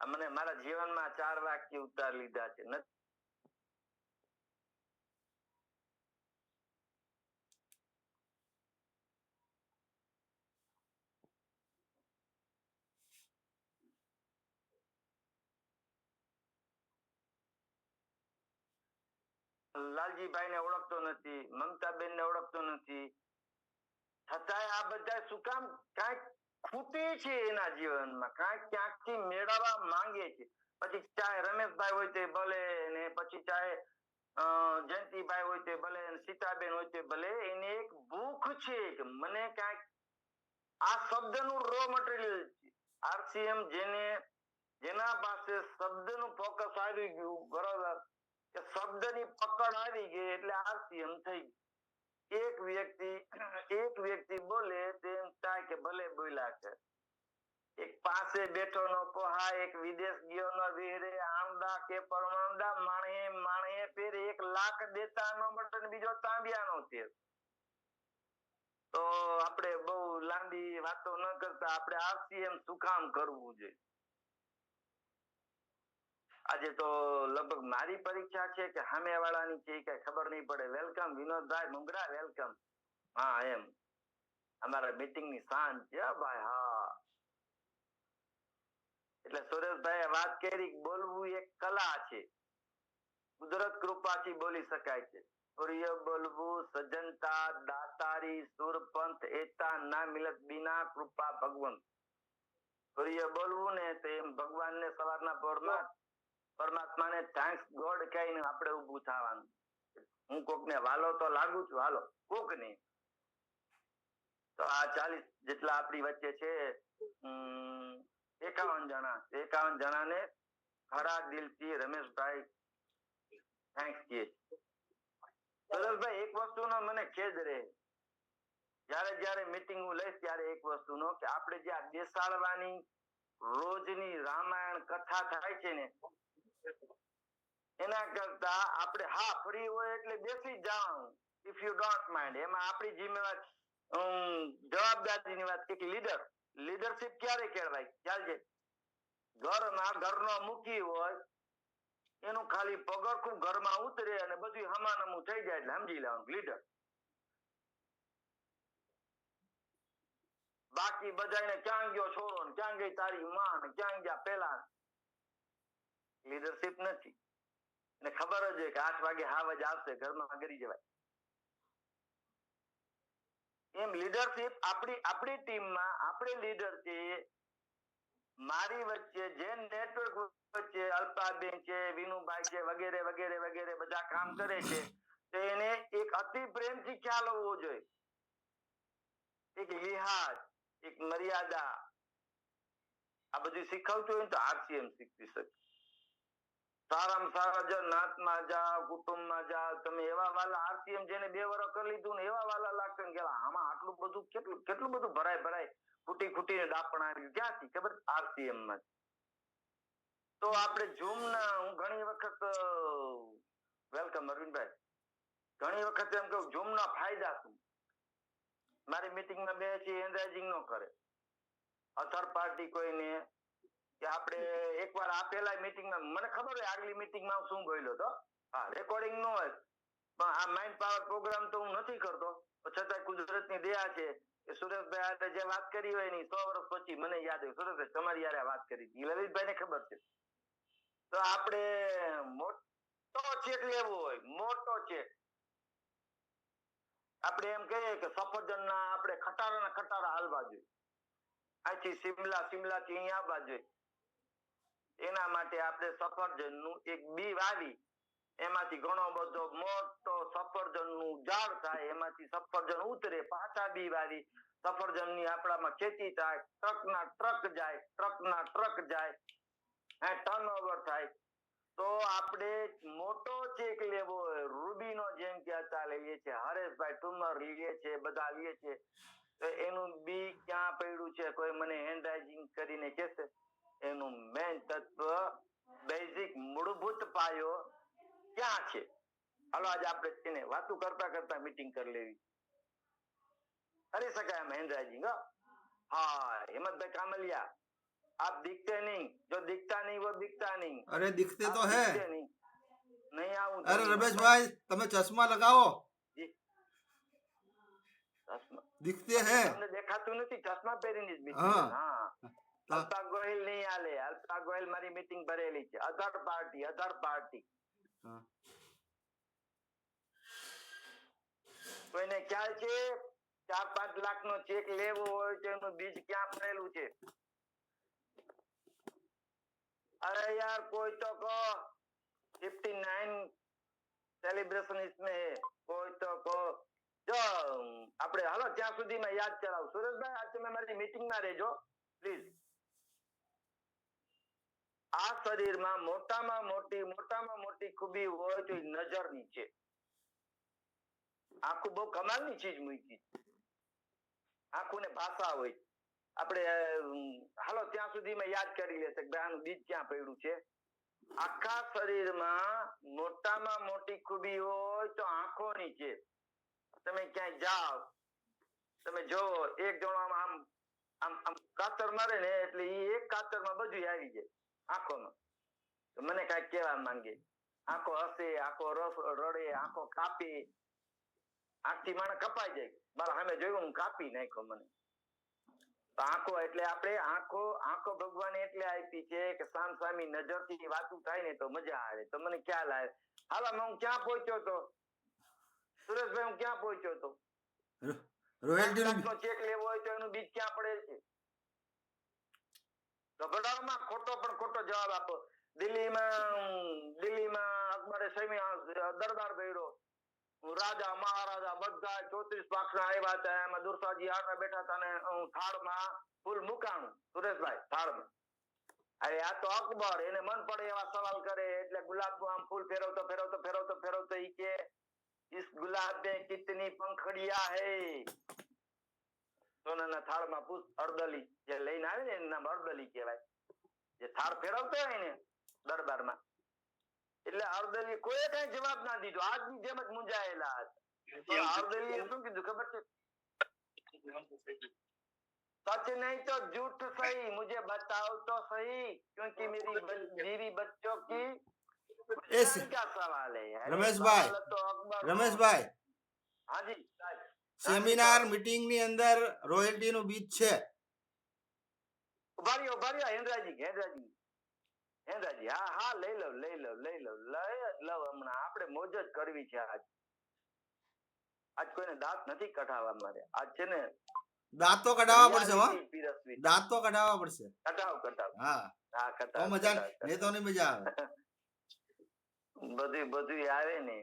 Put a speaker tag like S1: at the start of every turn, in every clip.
S1: મને મારા જીવનમાં 4 વાક્ય ઉતાર લીધા છે. લાલજીભાઈ ને ઓળખતો નથી, મમતાબેન ને ઓળખતો નથી, છતાંય આ બધા શું કામ કાંઈક ખૂટે છે એના જીવનમાં, કાંઈક ક્યાંકથી મેળવવા માંગે છે. પછી ચાહે રમેશભાઈ હોય તે ભલે, ને પછી ચાહે જયંતિભાઈ હોય તે ભલે, સીતાબેન હોય તે ભલે, એને એક ભૂખ છે કે મને કાંઈક આ શબ્દનું રો મટીરિયલ છે. આરસીએમ જેના પાસે શબ્દનું ફોકસ આવી ગયું, બરોબર, કે શબ્દની પકડ આવી ગઈ એટલે આરસીએમ થઈ ગયું. એક વ્યક્તિ બોલે તેમ થાય કે ભલે બોલ્યા છે. એક પાસે બેઠો નો પોહા, એક વિદેશ ગયો નો વિહરે, આમદા કે પરમામદા, માણે ફેર 1 લાખ દેતા નો મળે, બીજો તાંબિયાનો તેર. તો આપણે બહુ લાંબી વાતો ન કરતા આપણે આરસીએમ શું કામ કરવું જોઈએ. આજે તો લગભગ મારી પરીક્ષા છે કે સામે વાળાની છે કઈ ખબર નહીં પડે. Welcome Vinodbhai Mungra, welcome. હા, એમ અમારા મીટિંગ ની શાન છે ભાઈ. હા, એટલે સુરેશભાઈ વાત કરી, બોલવું એક કલા છે, કુદરત કૃપાથી બોલી શકાય છે. સૂર્ય બોલવું સજનતા દાતારી સુરપંથ એતા ના મિલત બિના કૃપા ભગવંત. સૂર્ય બોલવું ને તો એમ ભગવાનને સવારના પોરમાં પરમાત્માને થેન્ક્સ ગોડ કહીને આપણે ઊભું થવાનું. હું કોકને વાલો તો લાગુ છું, હાલો કોક નહીં. તો આ 40 જેટલા આપણી વચ્ચે છે, 51 જણાને ખરા દિલથી રમેશભાઈ થેન્ક્સ કહે. સરસભાઈ, એક વસ્તુનો મને ખેદ રહે, જ્યારે મીટિંગ હું લઈશ ત્યારે એક વસ્તુનો, કે આપણે જે આ બેસાડવાની રોજની રામાયણ કથા થાય છે ને, એના કરતા આપણે હા ફ્રી હોય એટલે બેસી જવાનું, ઇફ યુ ડોન્ટ માઇન્ડ. એમાં આપણી જવાબદારીની વાત. એક લીડરશિપ ક્યારે કહેવાય ખ્યાલ છે? ઘરનો મુખી હોય એનું ખાલી પગરખું ઘરમાં ઉતરે અને બધું હમાનમું થઈ જાય એટલે સમજી લેવાનું લીડર. બાકી બધાને ક્યાં ગયો છોરો ને ક્યાં ગઈ તારી માં ને ક્યાં ગયા પેલા, લીડરશિપ નથી. ને ખબર જ છે કે 8 વાગે હાવજ આવશે, ઘરમાં ગરી જવાય. એમ લીડરશિપ આપણી ટીમમાં આપણે લીડર છીએ. મારી વચ્ચે જે નેટવર્ક વચ્ચે અલ્પાબેન છે, વિનુભાઈ છે, વગેરે વગેરે વગેરે બધા કામ કરે છે, તો એને એક અતિ પ્રેમથી ખ્યાલ હોવો જોઈએ. એક લિહાજ, એક મર્યાદા, આ બધું શીખવતું હોય તો આરસીએમ શીખવી શકે. સારામાં સારા જો નાતમાં જાઓ, કુટુંબમાં જાઓ, તમે એવા વાલા આરસીએમ જેને 2 વર્ષ કરી લીધું ને એવા વાલા લાગશે ને કે આમાં આટલું બધું કેટલું બધું ભરાય ખૂટીને દાપણા ક્યાંથી ખબર? આરસીએમ માં. તો આપણે ઝૂમના, હું ઘણી વખત વેલકમ અરવિંદભાઈ, ઘણી વખત એમ કહું ઝૂમના ફાયદા શું? મારી મીટિંગમાં બે છે હેન્ડરાઇઝિંગ નો કરે, અથર પાર્ટી કોઈને, કે આપણે એકવાર આપેલા મીટિંગમાં મને ખબર હોય આગલી મીટિંગમાં શું બોલ્યો હતો. હા, રેકોર્ડિંગ નો હોય પણ આ માઇન્ડ પાવર પ્રોગ્રામ તો હું નથી કરતો, છતાં કુદરતની દયા છે કે સુરેશભાઈ આજે જે વાત કરી હોય એની 100 વર્ષ પછી મને યાદ આવ્યું, સુરેશભાઈ તમારી યારે વાત કરી હતી, લલિતભાઈ ને ખબર છે. તો આપણે મોટો ચેક લેવો હોય, મોટો ચેક, આપણે એમ કહીએ કે સફરજનના આપણે ખટારા હાલવા જોઈએ, અહીંથી શિમલા થી અહીંયા આવવા જોઈએ. એના માટે આપણે સફરજનનું એક બી વાવી, એમાંથી ઘણો બધો મોટો સફરજનનું ઝાડ થાય, એમાંથી સફરજન ઉતરે, પાછા બી વાવી, સફરજનની આપણામાં ખેતી થાય, ટ્રકના ટ્રક જાય, ટર્નઓવર થાય. તો આપણે મોટો ચેક લેવો હોય, રૂબીનો જેમ કે અત્યારે લઈએ છે, હરેશભાઈ ઠુમર લઈએ છે, બધા લઈએ છે, તો એનું બી ક્યાં પડ્યું છે કોઈ મને હેન્ડરાઇઝિંગ કરીને કહેશે? એનું મેઇન તત્વ, બેઝિક મૂળભૂત પાયો ક્યાં છે? હાલો આજે આપણે તેને વાતો કરતા મીટિંગ કરી લેવી. કરી શકાય એમ હેન્ડરાઇઝિંગ. હા, હિંમતભાઈ કામલિયા, आप दिखते नहीं, जो दिखता नहीं वो दिखता नहीं।
S2: अरे दिखते
S1: आप
S2: तो है।
S1: दिखते नहीं आऊं
S2: अरे
S1: दिल्हीમાં,
S2: रमेशભાઈ તમે ચશ્મા लगाओ,
S1: જી, ચશ્મા
S2: दिखते हैं।
S1: તમને દેખાતું નથી, ચશ્મા પહેરીને જ બીજી
S2: હા.
S1: હા
S2: તો
S1: અલ્પા ગોહિલ નહીં હાલે, અલ્પા ગોહિલ મારી મીટિંગ ભરેલી છે, અધર પાર્ટી
S2: હા.
S1: કોઈને ખ્યાલ છે 4-5 લાખનો ચેક લેવો હોય તો એનું બીજ ક્યાં પડેલું છે? अरे यार कोई तो को 59 सेलिब्रेशन इसमें है, कोई तो को જો આપણે હાલો ત્યાં સુધીમાં યાદ કરાવ. સુરેશભાઈ આજ તમે મારી મીટિંગમાં રહેજો પ્લીઝ. આ શરીરમાં મોટામાં મોટી ખૂબી હોય તો નજરની છે. આંખું બહુ કમાલની ચીજ મૂકી, આંખું ને ભાષા હોય. આપણે હાલો ત્યાં સુધીમાં યાદ કરી લેશે કે આનું બીજ ક્યાં પડ્યું છે. આખા શરીરમાં મોટામાં મોટી ખૂબી હોય તો આંખોની છે. તમે ક્યાંય જાઓ, તમે જોવો એક જણો આમ આમ આમ કાતર મારે ને એટલે એ એક કાતરમાં બધું આવી જાય આંખોમાં. તો મને કાંઈક કહેવા માંગે, આંખો હસે, આંખો રડે, આંખો કાપે, આંખથી માણસ કપાઈ જાય. મારા સામે જોયું હું કાપી નાખ્યો મને. આંખો એટલે આપણે આંખો ભગવાને એટલે આપી છે કે સામસામી નજરથી વાતું થાય ને તો મજા આવે. તો મને ખ્યાલ આવે. હાલો હું ક્યાં પહોંચ્યો તો સુરેશભાઈ, હું ક્યાં પહોંચ્યો તો? રોયલ્ટીનો ચેક લેવો હોય તો એનું બીજ ક્યાં પડે છે? ગભડામાં ખોટો પણ ખોટો જવાબ આપો. દિલ્હીમાં અકબરે દરબાર ભર્યો, રાજા મહારાજા બધા 34 પાકના આવ્યા હતા. એમાં દુર્સાજી આગળ બેઠા હતા ને થાળમાં ફૂલ મુકાણું. સુરેશભાઈ થાળમાં, અરે આ તો અકબર, એને મન પડે એવા સવાલ કરે એટલે ગુલાબનું આમ ફૂલ ફેરવતો ઈ કે इस गुलाब में कितनी पंखड़ियां है? સોનાના થાળમાં પુષ્પ અર્દલી જે લઈને આવે ને એનું નામ અર્દલી કહેવાય. જે થાળ ફેરવતો હોય ને દરબારમાં, એટલે અર્દલી કોઈ કઈ જવાબ ના દીધો. આજની જેમ જ મૂંઝાયેલા હતા. અર્દલીએ શું કીધું ખબર છે? सच नहीं तो झूठ सही, मुझे बताओ तो सही, क्योंकि मेरी बीवी बच्चों की क्या सवाल है?
S2: રમેશભાઈ
S1: હાજી
S2: સેમિનાર મીટિંગ ની અંદર રોયલ્ટી નું બીજ છે.
S1: ઉભા રહ્યો હેન્દ્રાજી હા લઈ લઉં હમણાં. આપણે મોજ જ કરવી છે. આજ કોઈને દાંત નથી કઢાવવા મારે. આજ છે ને
S2: દાંત તો કઢાવવા પડશે. દાંત તો કઢાવવા પડશે.
S1: કઢાવ
S2: હા
S1: કઢાવ
S2: મજા નહીં તો નહીં મજા આવે.
S1: બધું આવે ને,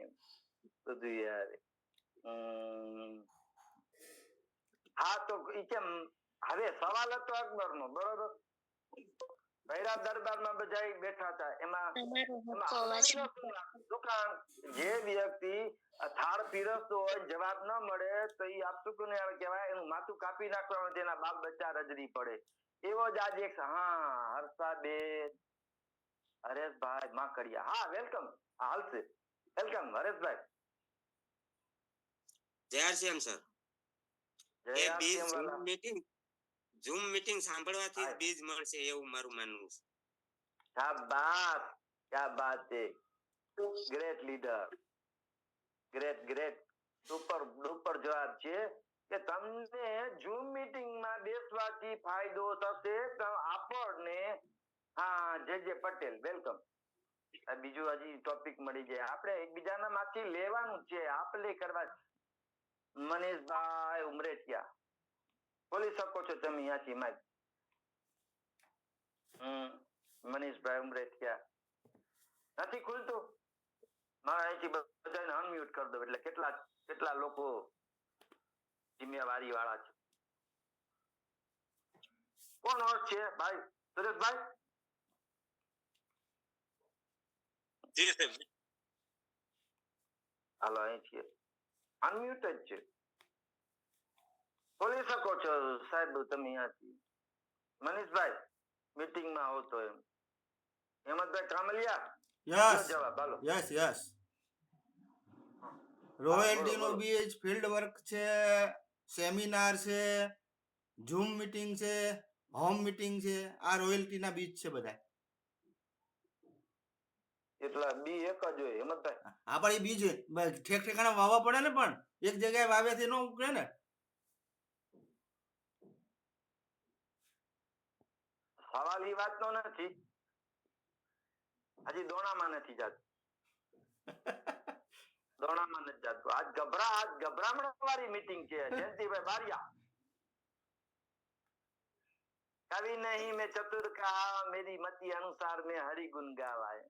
S1: બધું આવે. હા તો કેમ હવે સવાલ હતો અકબર નો, બરોબર? ભૈરા દરબારમાં બધા બેઠા હતા. એમાં દુકાન જે વ્યક્તિ થાળ પીરસતો હોય જવાબ ન મળે તો એ આપસુકને કહેવાય, એનું માથું કાપી નાખવાનું, તેના બાપ બચ્ચા રજડી પડે. એવો જ આજે એક હર્ષાબેન, હરેશભાઈ માકડિયા, હા વેલકમ, હાલશે, વેલકમ હરેશભાઈ.
S3: જય શ્યામ સર. એ બીજ ઝૂમ મીટિંગ સાંભળવાથી બીજ મળશે એવું મારું માનવું છે.
S1: શાબાશ, ક્યા બાત છે, great leader, great super duper જવાબ છે કે તમને ઝૂમ મીટિંગમાં બેસવાથી ફાયદો થશે. આપણને હા જે પટેલ વેલકમ. બીજું હજી ટોપિક મળી જાય. આપણે એકબીજાના માંથી લેવાનું છે, આપલે કરવા. મનીષભાઈ ઉમરેઠિયા બોલી શકો છો તમે ત્યાંથી માઇક. મનીષભાઈ ઉમરેઠિયા નથી ખુલતું. મારા અહીંથી બધાને અનમ્યુટ કરી દો એટલે કેટલા લોકો જિમ્મેવારી વાળા છે. કોણ હોસ્ટ છે ભાઈ? સુરેશભાઈ હાલો અહીંથી અનમ્યુટ જ છે. બોલી શકો છો સાહેબ તમે ત્યાંથી. મનીષભાઈ મીટિંગમાં હો તો એમ. હેમંતભાઈ કામલિયા જવાબ હાલો.
S2: યસ રોયલ્ટી નું બીજ ફિલ્ડ વર્ક છે, સેમિનાર છે, ઝૂમ મીટિંગ છે, હોમ મીટિંગ છે, આ રોયલ્ટીના બીજ છે બધા.
S1: એટલા બી એક જ હોય હેમંતભાઈ.
S2: હા પણ એ બીજ ઠેક ઠેકાણા વાવવા પડે ને, પણ એક જગ્યાએ વાવ્યાથી ન ઉગડે ને.
S1: સવાલ ઈ વાતનો નથી, હજી દોણામાં નથી જાતું. દોણામાં નથી જાતું. આજ ગભરામણ વાળી મીટિંગ છે. જયંતિભાઈ બારિયા, કવિ નહીં મેં ચતુર કહા, મેરી મતિ અનુસાર મેં હરિ ગુણ ગાવા હે.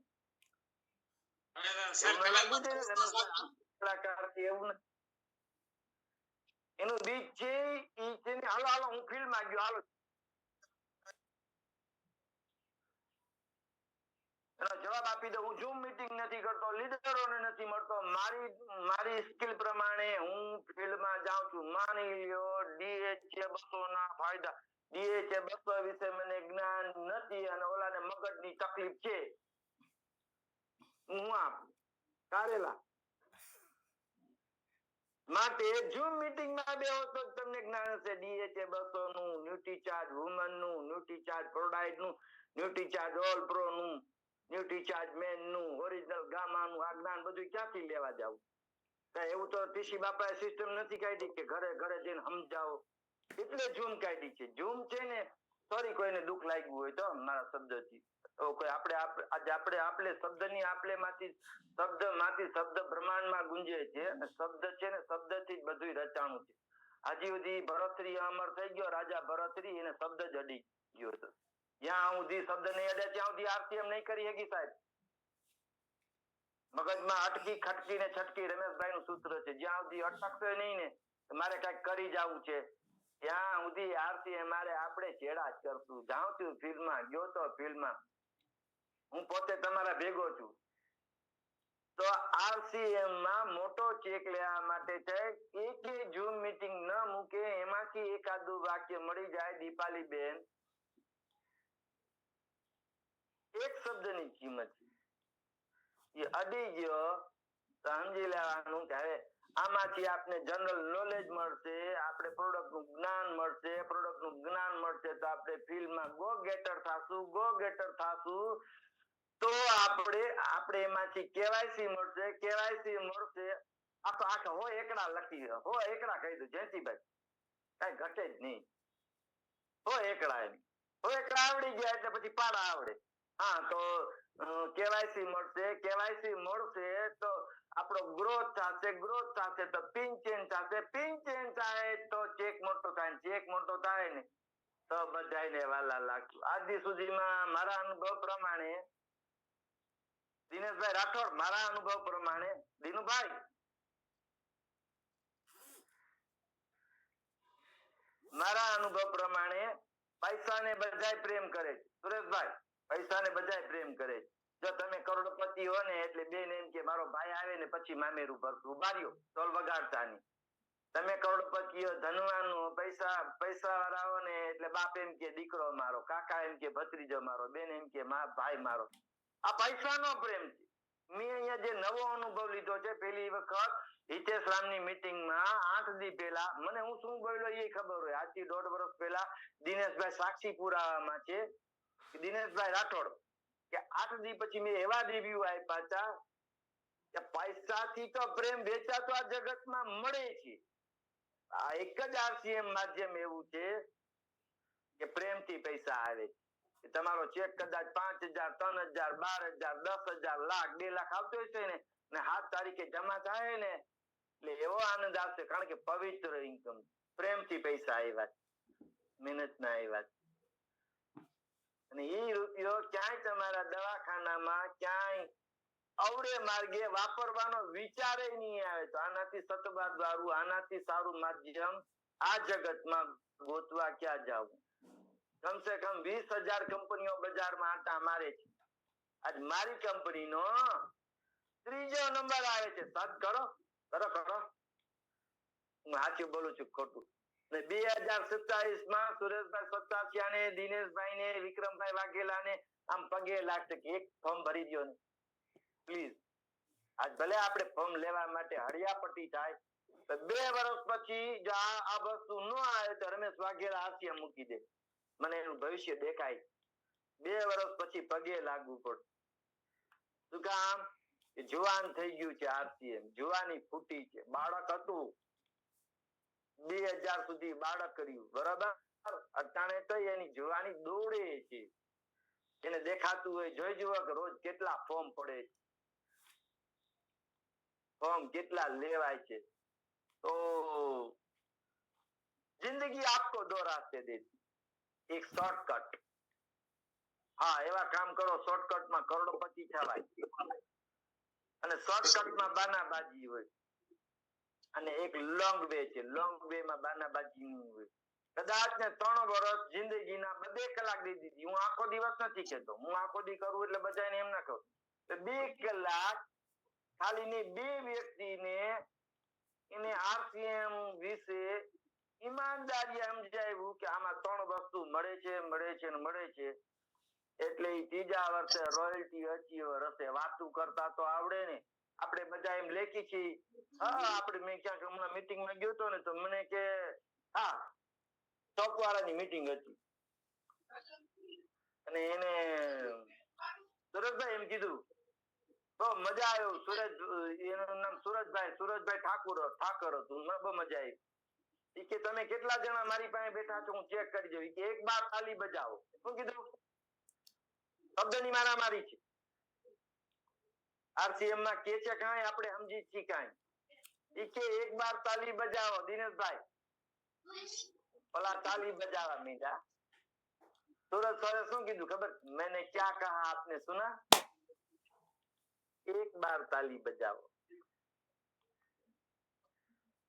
S1: એનું બીજ છે ઈ છે ને, હાલો હાલો હું ફિલ્ડ માં ગયો, હાલો એનો જવાબ આપી દો. હું ઝૂમ મીટિંગ નથી કરતો, લીડરોને નથી મળતો, મારી સ્કિલ પ્રમાણે હું ફિલ્ડમાં જાઉં છું. માની લ્યો DH 200 ના ફાયદા, DH 200 વિશે મને જ્ઞાન નથી અને ઓલાને મગજની તકલીફ છે, હું આપ કારેલા માટે ઝૂમ મીટિંગ માં બેહો તો તમને જ્ઞાન હશે. DH 200 નું, ન્યુટ્રીચાર્જ વુમન નું, ન્યુટ્રીચાર્જ પ્રોડાઇટ નું, ન્યુટ્રીચાર્જ ઓલ પ્રો નું, ન્યુટ્રીચાર્જ મેન નું, ઓરિજિનલ ગામા નું, આ જ્ઞાન બધું ક્યાંથી લેવા જાવ? એવું તો ટીસી બાપાએ સિસ્ટમ નથી કાઢી કે ઘરે ઘરે જઈને સમજાવો, એટલે ઝૂમ કાઢી છે. ઝૂમ છે ને, સોરી કોઈને દુઃખ લાગ્યું હોય તો મારા શબ્દથી, કોઈ આપણે શબ્દની શબ્દ બ્રહ્માંડમાં ગુંજે છે અને શબ્દ છે ને શબ્દથી જ બધું રચાણું છે. હજી સુધી ભરતરી અમર થઈ ગયો, રાજા ભરતરી, એને શબ્દ જ અડી ગયો હતો. જ્યાં સુધી શબ્દ નહીં અડે ત્યાં સુધી RCM નહીં કરી શકી સાહેબ. મગજમાં અટકી ખટકી ને છટકી રમેશભાઈ નું સૂત્ર છે. જ્યાં સુધી અટકશે નહીં ને મારે કઈક કરી જવું છે, ત્યાં સુધી RCM આપણે છેડા જ કરશું. જાઉં છું ફિલ્ડમાં ગયો તો ફિલ્ડમાં, હું પોતે તમારા ભેગો છું. તો RCM માં મોટો ચેક લેવા માટે છે, એક ઝૂમ મીટિંગ ન મૂકે, એમાંથી એકાદું વાક્ય મળી જાય. દીપાલીબેન, એક શબ્દની કિંમત એ અડી ગયો તો સમજી લેવાનું કે હવે આમાંથી આપણે જનરલ નોલેજ મળશે, આપણે પ્રોડક્ટ નું જ્ઞાન મળશે, પ્રોડક્ટ નું જ્ઞાન મળશે તો આપણે ફિલ્ડમાં ગો ગેટર થાશું. તો આપણે એમાંથી કેવાયસી મળશે, આખો હો એકડા લખી હો એકડા કહી દો જયંતિભાઈ, કઈ ઘટે જ નહીં. હો એકડા આવડી ગયા એટલે પછી પાડા આવડે. હા તો કેવાયસી મળશે તો આપણો ગ્રોથ થશે તો પિન ચેન્જ થાય તો ચેક મોટો થાય ને તો બધાને વાલા લાગશું. આજ દી સુધીમાં મારા અનુભવ પ્રમાણે, દિનેશભાઈ રાઠોડ, મારા અનુભવ પ્રમાણે, દિનુભાઈ, મારા અનુભવ પ્રમાણે પૈસાને બધાય પ્રેમ કરે છે. સુરેશભાઈ, પૈસાને બધાય પ્રેમ કરે છે. જો તમે કરોડપતિ હો ને એટલે બેન એમ કે મારો ભાઈ આવે ને પછી મામેરું ભરતું, બાર્યો ટોલ વગાડતાની. તમે કરોડપતિ હો, ધનવાન હો, પૈસા વાળા હો ને એટલે બાપ એમ કે દીકરો મારો, કાકા એમ કે ભત્રીજો મારો, બેન એમ કે ભાઈ મારો. આ પૈસાનો પ્રેમ છે. મેં અહીંયા જે નવો અનુભવ લીધો છે, પેલી વખત હિતેશ રામની મીટિંગમાં 8 દી પહેલા મને હું શું બોલ્યો એ ખબર હોય. આજથી 1.5 વર્ષ પહેલા દિનેશભાઈ સાક્ષી પુરાવામાં છે, દિનેશભાઈ રાઠોડ, કે 8 દી પછી મેં એવા રિવ્યુ આપ્યા હતા કે પૈસાથી તો પ્રેમ વેચાતો આ જગતમાં મળે છે. આ એક જ RCM માધ્યમ એવું છે કે પ્રેમથી પૈસા આવે છે. તમારો ચેક કદાચ 5,000, 3,000, 12,000, 10,000, લાખ, 2 લાખ આવતો હશે ને 7 તારીખે જમા થાય ને એટલે એવો આનંદ આવશે, કારણ કે પવિત્ર ઇન્કમ, પ્રેમથી પૈસા આવ્યા, મહેનત ના આવ્યા. અને એ રૂપિયો ક્યાંય તમારા દવાખાનામાં ક્યાંય અવળે માર્ગે વાપરવાનો વિચારે નહીં આવે. તો આનાથી સતબાદ વાળું, આનાથી સારું માધ્યમ આ જગતમાં ગોતવા ક્યાં જવું? કમસે કમ 20,000 કંપનીઓ બજારમાં આટા મારે છે. આજ મારી કંપનીનો 3જો નંબર આવે છે. સદ કરો. હું સાચું બોલું છું ખોટું? 2027 માં સુરેશભાઈ સત્તાસિયાને, દિનેશભાઈ ને, વિક્રમભાઈ વાઘેલાને આમ પગે લાગશે કે એક ફોર્મ ભરી દો ને પ્લીઝ. આજ ભલે આપણે ફોર્મ લેવા માટે હળિયાપટ્ટી થાય તો 2 વર્ષ પછી જો આ વસ્તુ ન આવે તો રમેશ વાઘેલા RCM મૂકી દે. મને એનું ભવિષ્ય દેખાય. 2 વર્ષ પછી પગે લાગવું પડે. શું કામ? જુવાન થઈ ગયું છે આરસીએમ, જુવાની ફૂટી છે, બાળક હતું 2000 સુધી બાળક કર્યું, બરાબર. અટાણે તો એની જુવાની દોડે છે. એને દેખાતું હોય જોઈ જુઓ કે રોજ કેટલા ફોર્મ પડે છે, ફોર્મ કેટલા લેવાય છે. તો जिंदगी आपको 2 रास्ते देती, एक शॉर्टकट, हाँ એવા કામ કરો શોર્ટકટ માં કરોડપતિ થવાય, અને શોર્ટકટ માં બાનાબાજી હોય, અને એક લોંગ વે છે, લોંગ વે માં બાનાબાજી નહીં હોય. કદાચ ને 3 વર્ષ જિંદગીના 2 કલાક દઈ દીધી. હું આખો દિવસ નથી કહેતો, હું આખો દી કરું એટલે બધાને એમ ના કહું. 2 કલાક ખાલી ની 2 વ્યક્તિને એને આરસીએમ વિશે ઈમાનદારી સમજાવ્યું કે આમાં 3 વસ્તુ મળે છે ને મળે છે. એટલે ઈ 3જા વર્ષે રોયલ્ટી અચીવર હશે. વાતું કરતા તો આવડે ને. આપણે બધા એમ લેખી છીએ. હા આપણે મેં ક્યાંક હમણાં મીટિંગ માં ગયો તો ને તો મને કે હા ટોપ વાળાની મીટિંગ હતી, અને એને સુરજભાઈ એમ કીધું બહુ મજા આવ્યું. એનું નામ સુરજભાઈ ઠાકર હતું. બહુ મજા આવી. ઈ કે તમે કેટલા જણા મારી પાસે બેઠા છો હું ચેક કરી જોઉં. એક બાર તાલી બજાવો. શું કીધું? શબ્દની મારામારી છે. આરસીએમ માં કે છે કાંઈ આપણે સમજી છીએ કાંઈ. ઈ કે એક બાર તાલી બજાવો. દિનેશભાઈ ઓલા તાલી બજાવા મીંડા. सूरज सर શું કીધું ખબર? मैंने क्या कहा आपने सुना? एक बार ताली बजाओ.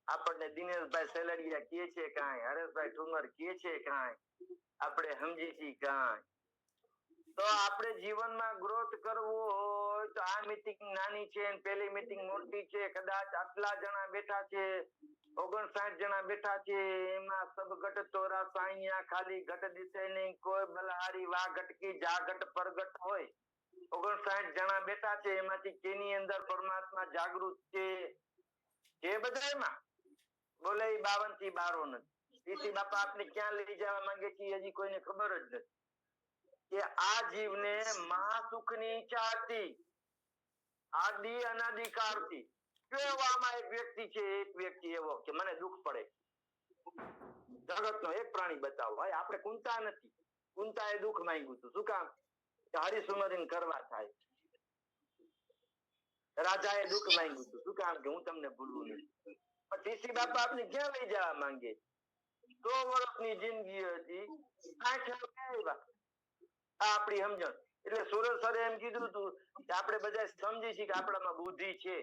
S1: આપણને દિનેશભાઈ સેલડિયા કહે છે કાંઈ, હરેશભાઈ ઠુમર કહે છે કાંઈ, આપણે સમજી છીએ કાંઈ. તો આપણે જીવનમાં ગ્રોથ કરવો હોય તો આ મીટિંગ નાની છે અને પેલી મીટિંગ મોટી છે. કદાચ આટલા જણા બેઠા છે, 59 જણા બેઠા છે, એમાં સબ ઘટ તોરા સાઈયા ખાલી ઘટ દિશે નહીં કોઈ બલહારી વાહ ઘટકી જા ઘટ પરગટ હોય. 59 જણા બેઠા છે, એમાંથી કેની અંદર પરમાત્મા જાગૃત છે? જે બધામાં બોલે 52 થી 12 નથી. ઈસી બાપા આપને ક્યાં લઈ જવા માંગે છે હજી કોઈને ખબર જ નથી. કે આ જીવને મહાસુખની ઈચ્છા હતી, આદિ અનાદિકાળથી. કેવામાં એક વ્યક્તિ એવો કે મને દુઃખ પડે, જગતનો એક પ્રાણી બતાવો. ભાઈ આપણે કુંતા નથી. કુંતાએ દુઃખ માંગ્યું હતું. શું કામ? કે હરિસુમરીન કરવા થાય. રાજાએ દુઃખ માંગ્યું હતું. શું કામ? કે હું તમને ભૂલવું નથી. ટીસી બાપા આપને ક્યાં લઈ જવા માંગે? 100 વર્ષની જિંદગી હતી, 60 આપણી સમજણ. એટલે સુરજ સરે એમ કીધું હતું કે આપણે બધા સમજી છીએ કે આપણામાં બુદ્ધિ છે.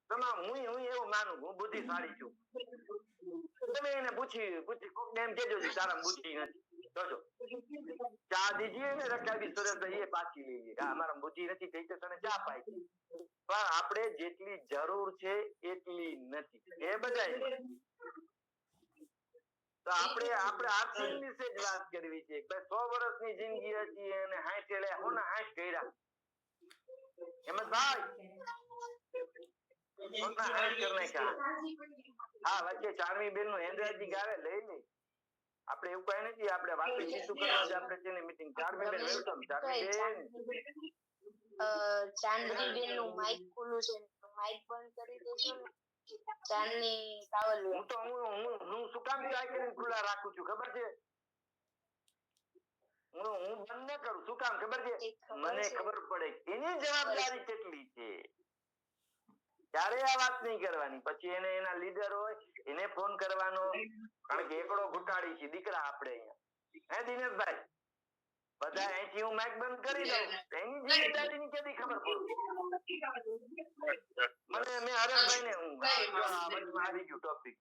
S1: હું એવું માનું, હું બુદ્ધિશાળી છું. તમે એને પૂછી કોકને એમ કહેજો તારા બુદ્ધિ નથી. જોજો ચા દીજીએ ને રકાબી સુરજભાઈ એ પાછી લઈ લે. અમારા બુદ્ધિ નથી થઈ તો તને ચા પાઈ. પણ આપણે જેટલી જરૂર છે એટલી નથી. એ બધા તો આપણે આર્થિક વિશે જ વાત કરવી છે. 100 વર્ષની જિંદગી હતી અને 60 હોના 60 કર્યા. હેમંતભાઈ હોના 60 કરી નાખ્યા. હા વચ્ચે ચારમી બેન નું હેન્દ્રાજી ગાવે લઈ લે. આપણે એવું કઈ નથી. આપણે વાત સીધું કરવા જ આપણે તેની મીટિંગ. ચારમી બેન વેલકમ. ચારમી બેન
S4: ચાંદની બેન નું માઈક ખુલ્લું છે, માઈક બંધ કરી દેશો ને. ચાંદની કાવલિયા
S1: હું શું કામ ટ્રાય કરીને ખુલ્લા રાખું છું ખબર છે? હું બંધ ન કરું. શું કામ ખબર છે? મને ખબર પડે એની જવાબદારી કેટલી છે. ત્યારે આ વાત નહીં કરવાની. પછી એને એના લીડર હોય એને ફોન કરવાનો. કારણ કે એકડો ઘુટાડી છે દીકરા આપણે અહીંયા. હે દિનેશભાઈ, બધા અહીંથી હું માઇક બંધ કરી દઉં. એની જવાબદારીની કેદી ખબર પડે? મેં હરેશભાઈ ને હું આવી ગયું ટોપિક.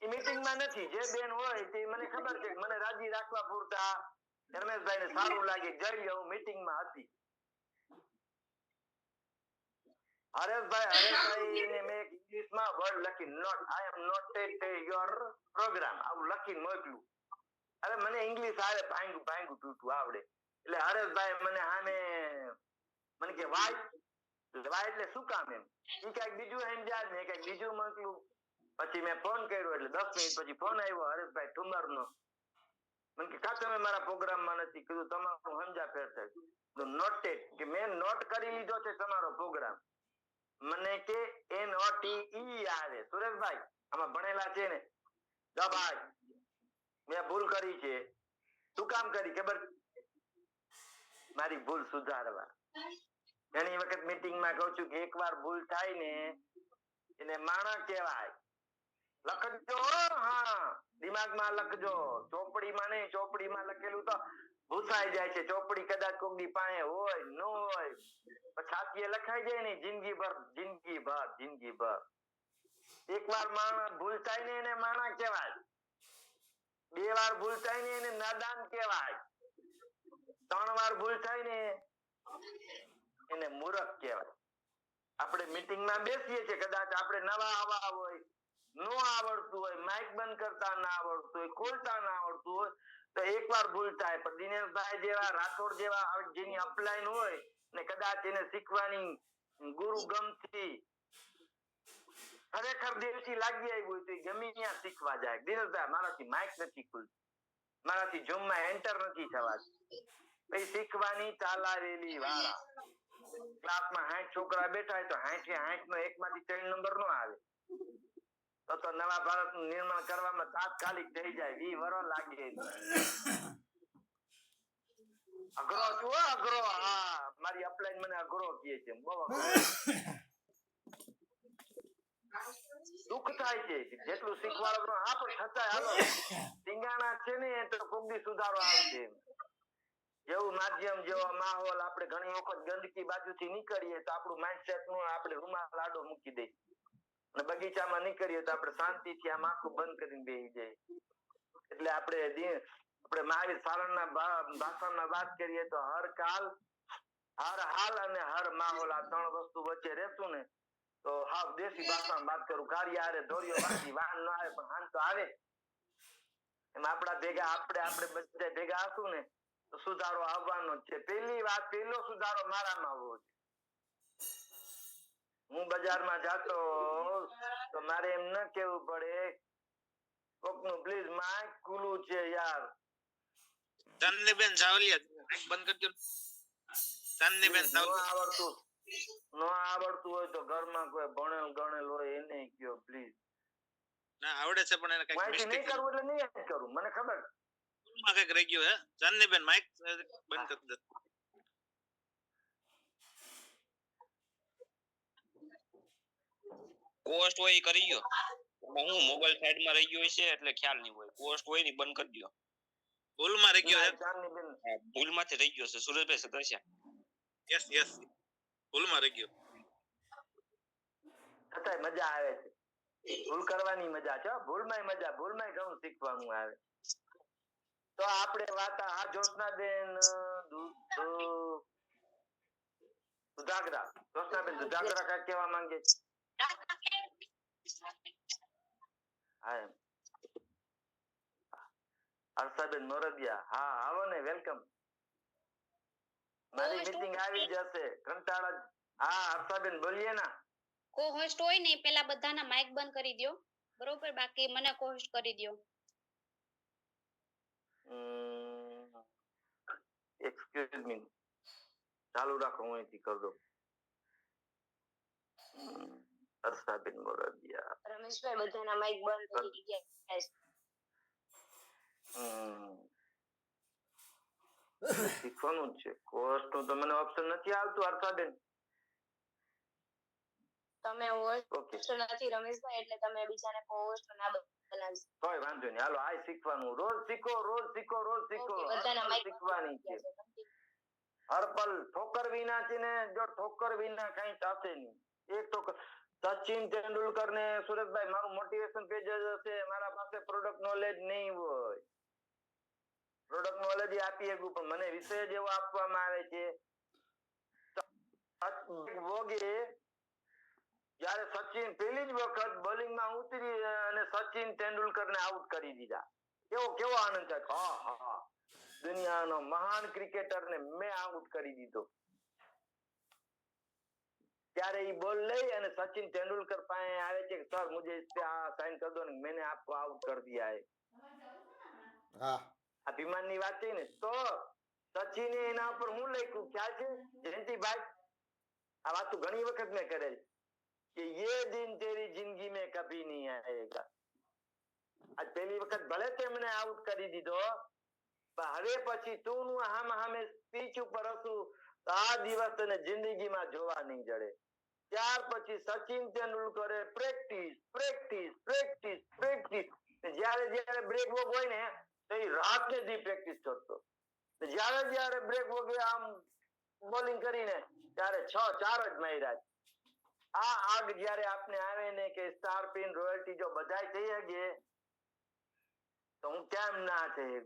S1: એ મીટિંગમાં નથી. જે બેન હોય તે મને ખબર છે મને રાજી રાખવા પૂરતા રમેશભાઈ ને સારું લાગે જઈ લઉં. મીટિંગમાં હતી હરેશભાઈ ને મેં ઇંગ્લિશમાં વર્ડ લખી note I am not your program આવું લખીને મોકલું. અરે મને ઇંગ્લિશ આવે ભાંગું તૂટું આવડે. એટલે હરેશભાઈ મને આને મને કે વાય એટલે શું કામ? એમ એ કઈક બીજું સમજ્યા, મેં કઈક બીજું મોકલું. પછી મેં ફોન કર્યો એટલે 10 મિનિટ પછી ફોન આવ્યો હરેશભાઈ ઠુમરનો. મને કે કા તમે મારા પ્રોગ્રામમાં નથી? કીધું તમારું સમજા ફેર થાય. નોટેડ કે મેં નોટ કરી લીધો છે તમારો પ્રોગ્રામ. મને કે NOTE આવે. સુરેશભાઈ આમાં ભણેલા છે ને? જો ભાઈ મેં ભૂલ કરી છે. શું કામ કરી ખબર? મારી ભૂલ સુધારવા. ઘણી વખત મીટિંગમાં કહું છું કે એકવાર ભૂલ થાય ને એને માણસ કહેવાય. લખજો, હા દિમાગમાં લખજો, ચોપડીમાં નહીં. ચોપડીમાં લખેલું તો ભૂસાઈ જાય છે. ચોપડી કદાચ કોકની પાસે હોય ન હોય, છાતીએ લખાઈ જાય ને જિંદગીભર. એકવાર માણસ ભૂલ થાય ને એને માણસ કહેવાય. 2 વાર ભૂલ થાય ને એને નાદાન કહેવાય. 3 વાર ભૂલ થાય ને એને મૂર્ખ કહેવાય. આપણે મીટિંગમાં બેસીએ છીએ, કદાચ આપણે નવા આવા હોય, નો આવડતું હોય, માઇક બંધ કરતા ના આવડતું હોય, ખોલતા ના આવડતું હોય તો એકવાર ભૂલ થાય. પણ દિનેશભાઈ જેવા, રાઠોડ જેવા જેની અપલાઈન હોય ને કદાચ એને શીખવાની ગુરુ ગમથી ખરેખર દેવથી લાગી આવ્યું હોય તો ગમે ત્યાં શીખવા જાય. દિનેશભાઈ મારાથી માઇક નથી ખુલતું, મારાથી ઝૂમમાં એન્ટર નથી થવાતું. એ શીખવાની ચાલાવેલી વાળા. ક્લાસમાં 60 છોકરા બેઠા હોય તો 60 નો એકમાંથી 3 નંબર નો આવે તો નવા ભારતનું નિર્માણ કરવામાં તાત્કાલિક થઈ જાય. 20 વર્ષ લાગે. અઘરો છું, અઘરો. હા મારી અપલાઈન મને અઘરો કહે છે, બહુ અઘરો. દુઃખ થાય છે જેટલું શીખવાડો. હા પણ છતાંય હાલો સિંગાણા છે ને તો કોક દી સુધારો આવશે. જેવું માધ્યમ, જેવો માહોલ, આપણે ઘણી વખત ગંદકી બાજુથી નીકળીએ તો આપણું માઇન્ડસેટ નું આપણે રૂમાલ આડો મૂકી દઈએ અને બગીચામાં નીકળીએ તો આપણે શાંતિથી આમ આખું બંધ કરીને બેસી જઈએ. એટલે આપણે મહાવીર સારણના ભાષણમાં વાત કરીએ તો હર કાલ, હર હાલ અને હર માહોલ, આ 3 વસ્તુ વચ્ચે રહેશું ને તો હાવ દેશી ભાષામાં વાત કરું. કાર્ય આરે ધોર્યો વાંચી વાહન ન આવે પણ હાન તો આવે. એમ આપણા ભેગા આપણે બધા ભેગા હશું ને તો સુધારો આવવાનો જ છે. પહેલી વાત, પહેલો સુધારો મારામાં આવવો છે. હું બજારમાં જાતો તો મારે એમ ન કેવું પડે કોકનું પ્લીઝ માઇક ખુલ્લું છે યાર.
S5: ચાંદનીબેન સાવલિયા બંધ કરજો. ચાંદનીબેન સાવલિયા
S1: ન આવડતું હોય તો ઘરમાં કોઈ ભણેલ ગણેલ હોય એને કયો પ્લીઝ.
S5: ના આવડે છે પણ એને કઈક
S1: માહિતી નહીં કરવું એટલે નહીં કરું, મને ખબર.
S5: માં કઈક રહી ગયું હે. ચાંદનીબેન માઇક બંધ કરી દો.
S6: કોસ્ટ હોય ઈ કરી ગયો. હું મોબાઈલ સાઈડ માં રહી ગયો છે એટલે ખ્યાલ નહીં હોય. કોસ્ટ હોય ને બંધ કરી દો.
S5: ભૂલમાં રહી ગયો હે.
S1: ચાંદનીબેન
S6: ભૂલમાંથી રહી ગયો છે. સુરેશભાઈ સદસ્યા.
S5: યસ ભૂલમાં રહી ગયો.
S1: છતાંય મજા આવે છે. ભૂલ કરવાની મજા છે, ભૂલમાંય મજા. ભૂલમાંય ઘણું શીખવાનું આવે. તો આપણે વાત આ જ્યોત્સનાબેન સુધાગરા, જ્યોત્સનાબેન સુધાગરા કાંઈક કહેવા માંગે છે? હા એમ. હર્ષાબેન મોરદિયા, હા આવો ને, વેલકમ. મારી મીટિંગ આવી જશે, કંટાળા. હા હર્ષાબેન બોલીએ ના.
S7: કો-હોસ્ટ હોય ને પેલા બધાના માઇક બંધ કરી દયો, બરોબર? બાકી મને કો-હોસ્ટ કરી દયો.
S1: એક્સક્યુઝ મી, ચાલુ રાખો, હું અહીંથી કરી દઉં. હર્ષાબેન મોરદિયા.
S4: રમેશભાઈ બધાના માઇક બંધ થઈ ગયા.
S1: શીખવાનું જ છે. કોર્સ નું તો મને ઓપ્શન નથી આવતું હર્ષાબેન.
S4: તમે હોસ્ટ નથી રમેશભાઈ એટલે તમે બીજાને હોસ્ટ ના બનાવી.
S1: કોઈ વાંધો નહીં, હાલો આ શીખવાનું. રોજ શીખો, રોજ શીખો, રોજ શીખો.
S4: બધાના માઇક
S1: શીખવાની છે. હર પલ ઠોકર વિના છે ને, જો ઠોકર વિના કઈ થશે નહીં. એક તો સચિન તેંડુલકર ને સુરેશભાઈ મારું મોટિવેશન પેજ હશે, મારા પાસે પ્રોડક્ટ નોલેજ નહીં હોય. પ્રોડક્ટ નોલેજ આપી શકું પણ મને વિષય જ એવો આપવામાં આવે છે. જયારે સચિન પહેલી જ વખત બોલિંગમાં ઉતરી અને સચિન તેંડુલકર ને આઉટ કરી દીધા, કેવો આનંદ થાય. હા દુનિયાનો મહાન ક્રિકેટર ને મેં આઉટ કરી દીધો. ત્યારે ઈ બોલ લઈ અને સચિન તેંડુલકર પાસે આવે છે કે સર મુझे इस पे साइन कर दो, मैंने आपको आउट कर दिया है.
S2: હા
S1: અભિમાનની વાત થઈ ને, તો સચિને એના ઉપર હું લખ્યું ખ્યાલ છે જયંતિભાઈ? આ વાત તો ઘણી વખત મેં કરેલ કે ये दिन तेरी जिंदगी में कभी नहीं आएगा. આ પહેલી વખત ભલે તે મને આઉટ કરી દીધો, પણ હવે પછી તું સામે સ્પીચ ઉપર હતું તો આ દિવસ તને જિંદગીમાં જોવા નહીં જડે. ત્યાર પછી સચિન તેંડુલકરે પ્રેક્ટિસ પ્રેક્ટિસ પ્રેક્ટિસ પ્રેક્ટિસ, જ્યારે જ્યારે બ્રેક વોક હોય ને તો એ રાત ને દી પ્રેક્ટિસ કરતો. જ્યારે જ્યારે બ્રેક વોકે આમ બોલિંગ કરીને ત્યારે 6-4 જ માર્યા. આ આગ જ્યારે આપને આવે ને કે સ્ટાર પિન રોયલ્ટી જો બધાય થઈ હગે તો હું કેમ ના થઈ?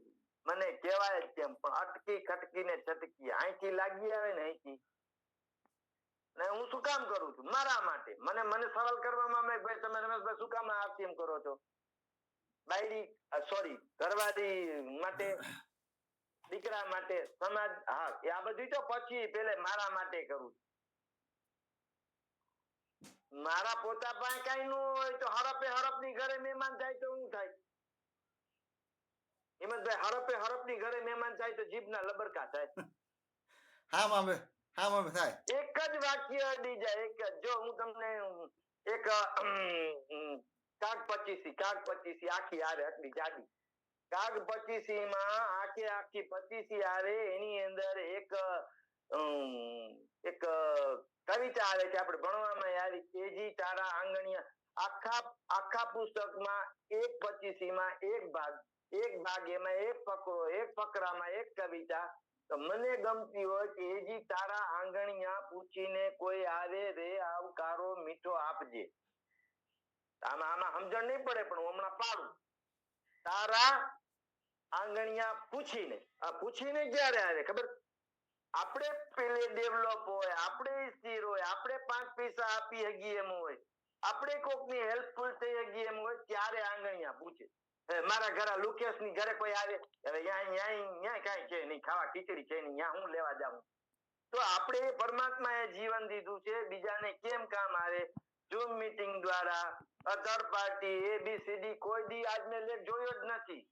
S1: મને કહેવાય જ કેમ, પણ અટકી ખટકીને છટકી અહીંથી લાગી આવે ને અહીંથી. ને હું શું કામ કરું છું? મારા માટે. મને સવાલ કરવામાં મેં ભાઈ તમે રમેશભાઈ શું કામ આ કેમ કરો છો? બાયડી સોરી ઘરવાળી માટે, દીકરા માટે, સમાજ, હા એ આ બધું તો પછી પેલે મારા માટે કરું. મારા પોતા પાસે કઈ ન હોય તો હરપે હરપની ઘરે મહેમાન થાય તો શું થાય? હિંમતભાઈ, હરપે હરપની ઘરે મહેમાન થાય તો જીભના લબરકા થાય.
S2: હા મામે થાય.
S1: એક જ વાક્ય અડી જાય, એક જ. જો હું તમને એક કાગ પચીસી આખી આવે આટલી જાડી. કાગ પચીસી માં આખી પચીસી આવે, એની અંદર એક કવિતા આવે છે, આપણે ભણવામાં આવી, તેજી તારા આંગણિયા. આખા પુસ્તકમાં એક પચીસીમાં એક ભાગ એમાં એક ફકરો, એક ફકરામાં એક કવિતા. તો મને ગમતી હોય કે એજી તારા આંગણિયા પૂછીને કોઈ આવે રે આવકારો મીઠો આપજે. આમાં સમજણ નહીં પડે પણ હું હમણાં પાડું. તારા આંગણિયા પૂછીને, આ પૂછીને ક્યારે આવે ખબર? આપણે પેલે ડેવલપ હોય, આપણે સ્થિર હોય, આપણે 5 પૈસા આપી હગી એમ હોય, આપણે કોકની હેલ્પફુલ થઈ હગી એમ હોય, ત્યારે આંગણિયા પૂછે. મારા ઘરે લુકેશ ની ઘરે કોઈ આવે, હવે ન્યા કઈ છે નહીં, ખાવા ખીચડી છે નહીં, હું લેવા જાઉં. તો આપણે પરમાત્મા એ જીવન દીધું છે, બીજાને કેમ કામ આવે? ઝૂમ મીટિંગ દ્વારા, અધર પાર્ટી, એબીસીડી, કોઈ દી આજ મેં લેખ જોયો જ નથી.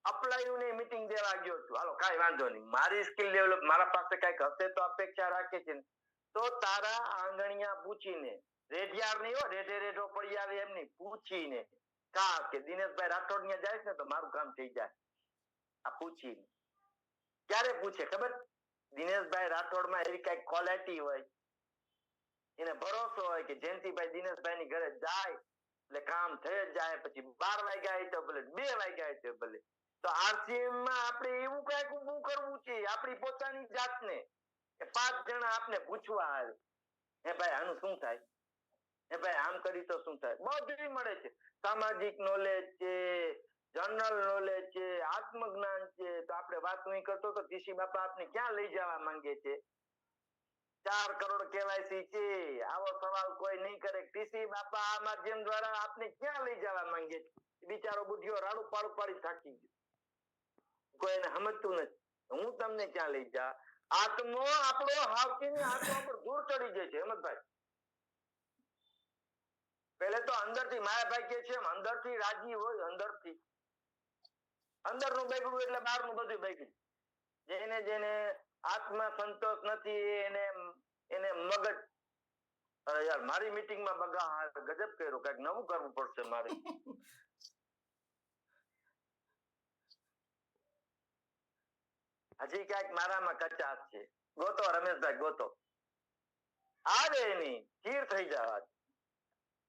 S1: અપ્લાયનું ને મીટિંગ દેવા ગયો છું, હાલો કાંઈ વાંધો નહીં, મારી સ્કિલ ડેવલપ, મારા પાસે કઈક હશે તો અપેક્ષા રાખે છે ને. તો તારા આંગણિયા પૂછીને, રેઢિયાર નહીં હો, રેઢો પડી આવે એમની, પૂછીને કા કે દિનેશભાઈ રાઠોડ ને જાય ને તો મારું કામ થઈ જાય. આ પૂછીને ક્યારે પૂછે ખબર? દિનેશભાઈ રાઠોડ માં એવી કઈક ક્વોલિટી હોય, એને ભરોસો હોય કે જયંતિભાઈ દિનેશભાઈ ની ઘરે જાય એટલે કામ થઈ જ જાય. પછી 12 વાગ્યા હોય તો ભલે, 2 વાગ્યા હોય તો ભલે. તો આરસીએમ માં આપણે એવું કઈક ઊભું કરવું છે આપણી પોતાની જાતને, કે 5 જણા આપને પૂછવા આવે, હે ભાઈ આનું શું થાય, હે ભાઈ આમ કરી તો શું થાય? બધું મળે છે. સામાજિક નોલેજ છે, જનરલ નોલેજ છે, આત્મજ્ઞાન છે. તો આપણે વાત નહીં કરતો તો ટીસી બાપા આપને ક્યાં લઈ જવા માંગે છે? 4 કરોડ કેવાયસી છે, આવો સવાલ કોઈ નહીં કરે. ટીસી બાપા આ માધ્યમ દ્વારા આપને ક્યાં લઈ જવા માંગે છે? બિચારો બુઢિયો રાડું પાડી થાકી ગયો, કોઈ એને સમજતું નથી. હું તમને ક્યાં લઈ જા? આત્મો આપણો હાવકીની આત્મા પર દૂર ચડી જાય છે હેમંતભાઈ. પેલે તો અંદરથી માયાભાઈ કે છે અંદરથી રાજી હોય, અંદરનું બગડું એટલે બહારનું બધું બગડ્યું. જેને આત્મા સંતોષ નથી એને મગજ, અરે યાર મારી મીટિંગમાં બગા ગજબ કર્યો, કઈક નવું કરવું પડશે મારે. હજી ક્યાંક મારામાં કચાશ છે, ગોતો રમેશભાઈ ગોતો. આવે એની ચીર થઈ જવા.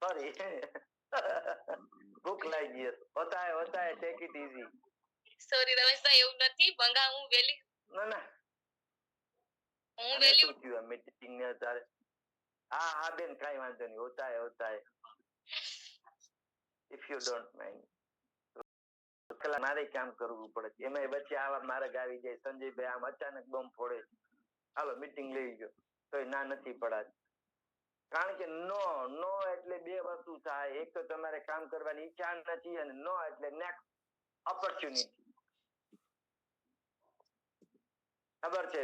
S1: સોરી ભૂખ લાગી ગઈ. હોતા હે take it easy.
S8: Sorry Rameshbhai, એવું નથી. બંગા હું વેલી
S1: ના
S8: હું વેલી
S1: શું થયું મીટિંગ ને તારે? હા બેન કઈ વાંધો નહીં, હોતા હે ઇફ યુ ડોન્ટ માઇન્ડ. મારે કામ કરવું પડે, એમાં વચ્ચે આવા માર્ગ આવી જાય. સંજયભાઈ આમ અચાનક બોમ્બ ફોડે, હાલો મીટિંગ લઈ ગયો તો ના નથી પડાતી. કારણ કે નો એટલે 2 વસ્તુ થાય. એક તો તમારે કામ કરવાની ઈચ્છા નથી, અને નો એટલે નેક્સ્ટ ઓપોર્ચ્યુનિટી. ખબર છે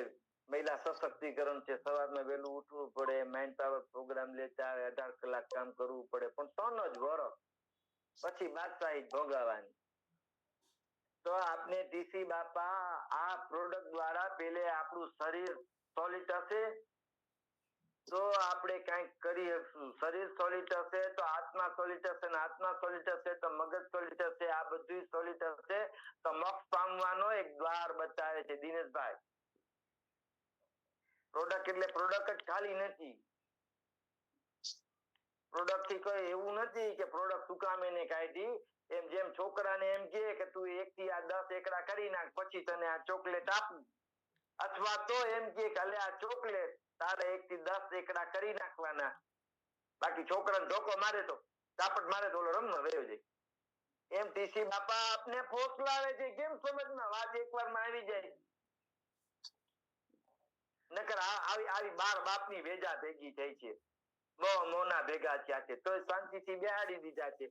S1: મહિલા સશક્તિકરણ છે, સવારમાં વહેલું ઉઠવું પડે, માઇન્ડ પાવર પ્રોગ્રામ લેતા આવે, 18 કલાક કામ કરવું પડે, પણ 3 જ વર્ષ પછી બાદશાહી ભોગવવાની. તો આપને ટીસી બાપા આ પ્રોડક્ટ દ્વારા પેલે આપણું શરીર સોલિડ હશે તો આપણે કંઈક કરી શકશું. શરીર સોલિડ હશે તો આત્મા સોલિડ હશે, ને આત્મા સોલિડ હશે તો મગજ સોલિડ હશે. આ બધું સોલિડ હશે તો મોક્ષ પામવાનો એક દ્વાર બતાવે છે દિનેશભાઈ. પ્રોડક્ટ એટલે પ્રોડક્ટ જ ખાલી નથી. પ્રોડક્ટ થી કોઈ એવું નથી કે પ્રોડક્ટ સુકામે ને કાઢી, એમ જેમ છોકરાને એમ કે તું 1 થી 10 એકડા કરી નાખ પછી તને આ ચોકલેટ આપું, અથવા તો એમ કે હાલે આ ચોકલેટ તારે 1 થી 10 એકડા કરી નાખવાના, બાકી છોકરાને ધોકો મારે તો ઝાપટ મારે તો ઓલો રમવા વયો જાય. એમ ટીસી બાપા આપને ફોસલાવે છે. કેમ સમજમાં વાત એકવાર માં આવી જાય? નકર આવી 12 બાપની વેજા ભેગી થઈ છે, બહુ મોના ભેગા થયા છે, તો શાંતિથી બેહાડી દીધા છે.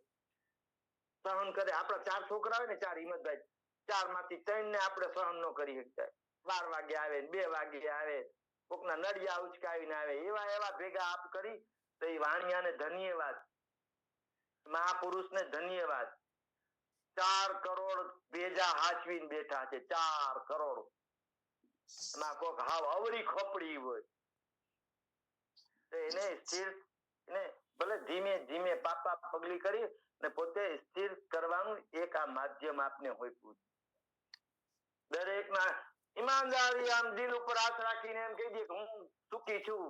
S1: સહન કરે. આપણા 4 છોકરા હોય ને, 4 હિંમતભાઈ, 4 માંથી 3 ને આપણે સહન ન કરી શકતા. 12 વાગે આવે, 2 વાગે આવે, કોકના નડિયા ઉચકાવીને આવે, એવા ભેગા આપ કરી. તો એ વાણિયાને ધન્યવાદ, મહાપુરુષને ધન્યવાદ. 4 કરોડ ભેજા હાચવીને બેઠા છે. 4 કરોડ એમાં કોક હાવ અવળી ખોપડી હોય તો એને સ્થિર, એને ભલે ધીમે ધીમે પાપા પગલી કરી ને પોતે સ્થિર કરવાનું એક આ માધ્યમ આપને હોઈતું. દરેકના ઈમાનદારી આમ દિલ ઉપર હાથ રાખીને એમ કહી દે કે હું સુખી છું.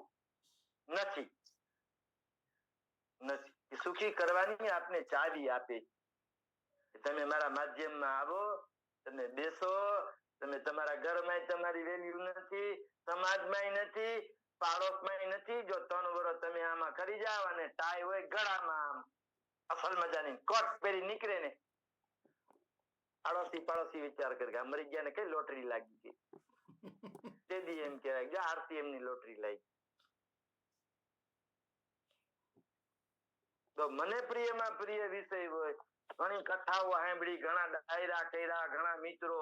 S1: નથી. સુખી કરવાની આપને ચાવી આપે. તમે મારા માધ્યમમાં આવો, તમે બેસો, તમે તમારા ઘરમાં તમારી વેલ્યુ નથી, સમાજમાં નથી, પાડોશમાં નથી. જો 3 વર્ષ તમે આમાં કરી જાવ અને ટાઈ હોય ગળામાં, અસલ મજાની કોટ પહેરી નીકળે ને, પાડોશી વિચાર કરે કે આ મરી ગયા ને કઈ લોટરી લાગી છે. તેથી એમ કહેવાય કે RCM ની લોટરી લાગી. તો મને પ્રિયમાં પ્રિય વિષય હોય, ઘણી કથાઓ સાંભળી, ઘણા ડાયરા કર્યા, ઘણા મિત્રો,